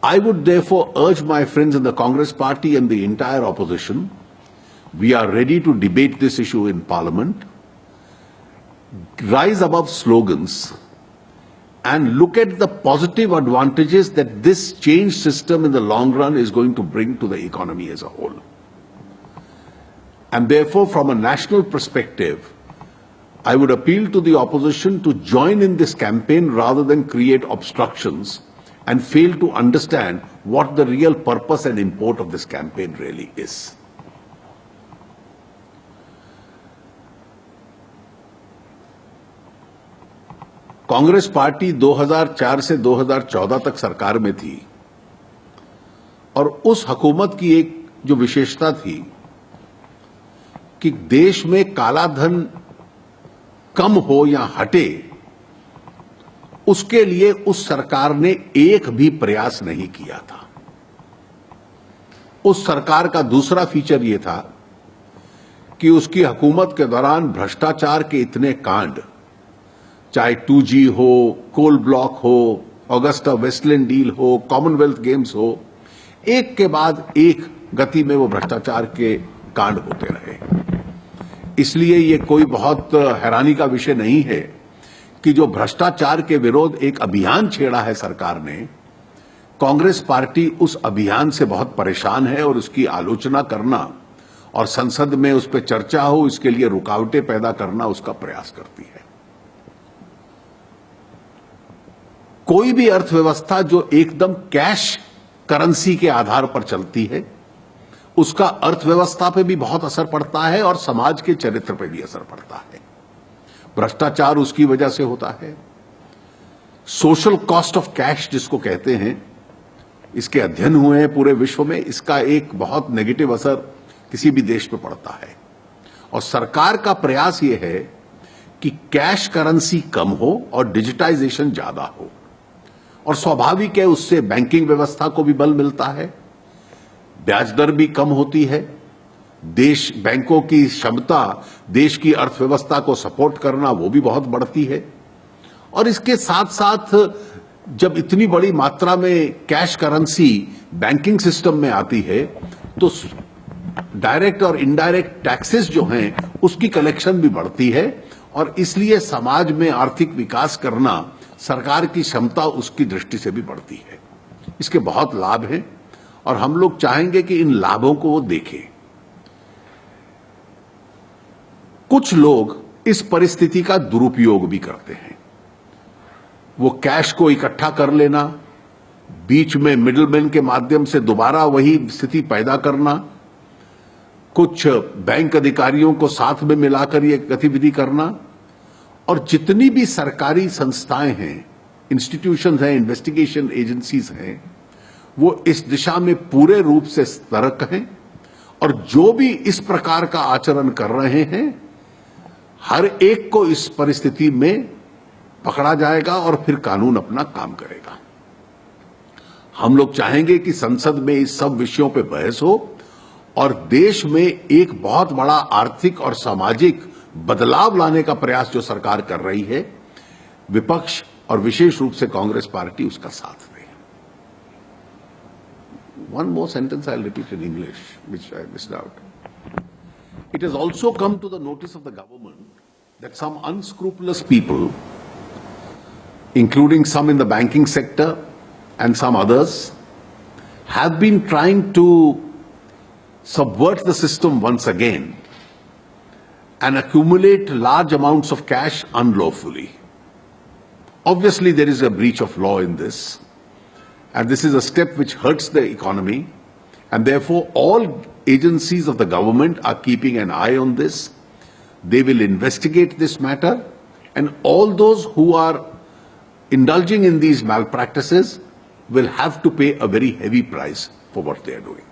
I would therefore urge my friends in the Congress party and the entire opposition, we are ready to debate this issue in Parliament, rise above slogans and look at the positive advantages that this change system in the long run is going to bring to the economy as a whole. And therefore, from a national perspective, I would appeal to the opposition to join in this campaign rather than create obstructions and fail to understand what the real purpose and import of this campaign really is. Congress party 2004 से 2014 तक सरकार में थी और उस हुकूमत की एक जो विशेषता थी कि देश में काला धन कम हो या हटे, उसके लिए उस सरकार ने एक भी प्रयास नहीं किया था। उस सरकार का दूसरा फीचर यह था कि उसकी हुकूमत के दौरान भ्रष्टाचार के इतने कांड, चाहे 2G हो, कोल ब्लॉक हो, ऑगस्टा वेस्टलैंड डील हो, कॉमनवेल्थ गेम्स हो, एक के बाद एक गति में वो भ्रष्टाचार के कांड होते रहे। इसलिए ये कोई बहुत हैरानी का विषय नहीं है कि जो भ्रष्टाचार के विरोध एक अभियान छेड़ा है सरकार ने, कांग्रेस पार्टी उस अभियान से बहुत परेशान है और उसकी आलोचना करना और संसद में उस पर चर्चा हो, इसके लिए रुकावटें पैदा करना उसका प्रयास करती है। कोई भी अर्थव्यवस्था जो एकदम कैश करेंसी के आधार पर चलती है, उसका अर्थव्यवस्था पे भी बहुत असर पड़ता है और समाज के चरित्र पे भी असर पड़ता है। भ्रष्टाचार उसकी वजह से होता है। सोशल कॉस्ट ऑफ कैश जिसको कहते हैं, इसके अध्ययन हुए हैं पूरे विश्व में, इसका एक बहुत नेगेटिव असर किसी भी देश पे पड़ता है। और सरकार का प्रयास यह है कि कैश करेंसी कम हो और डिजिटाइजेशन ज्यादा हो, और स्वाभाविक है उससे बैंकिंग व्यवस्था को भी बल मिलता है, ब्याज दर भी कम होती है, देश बैंकों की क्षमता देश की अर्थव्यवस्था को सपोर्ट करना वो भी बहुत बढ़ती है। और इसके साथ साथ जब इतनी बड़ी मात्रा में कैश करेंसी बैंकिंग सिस्टम में आती है तो डायरेक्ट और इनडायरेक्ट टैक्सेस जो हैं उसकी कलेक्शन भी बढ़ती है, और इसलिए समाज में आर्थिक विकास करना सरकार की क्षमता उसकी दृष्टि से भी बढ़ती है। इसके बहुत लाभ हैं और हम लोग चाहेंगे कि इन लाभों को वो देखें। कुछ लोग इस परिस्थिति का दुरुपयोग भी करते हैं। वो कैश को इकट्ठा कर लेना, बीच में मिडलमैन के माध्यम से दोबारा वही स्थिति पैदा करना, कुछ बैंक अधिकारियों को साथ में मिलाकर ये गतिविधि करना, और जितनी भी सरकारी संस्थाएं हैं, इंस्टीट्यूशंस हैं, इन्वेस्टिगेशन एजेंसीज हैं, वो इस दिशा में पूरे रूप से सतर्क हैं, और जो भी इस प्रकार का आचरण कर रहे हैं हर एक को इस परिस्थिति में पकड़ा जाएगा और फिर कानून अपना काम करेगा। हम लोग चाहेंगे कि संसद में इस सब विषयों पर बहस हो और देश में एक बहुत बड़ा आर्थिक और सामाजिक बदलाव लाने का प्रयास जो सरकार कर रही है, विपक्ष और विशेष रूप से कांग्रेस पार्टी उसका साथ दे। One more sentence I'll repeat in English, which I missed out. It has also come to the notice of the government that some unscrupulous people, including some in the banking sector and some others, have been trying to subvert the system once again and accumulate large amounts of cash unlawfully. Obviously, there is a breach of law in this, and this is a step which hurts the economy, and therefore all agencies of the government are keeping an eye on this. They will investigate this matter, and all those who are indulging in these malpractices will have to pay a very heavy price for what they are doing.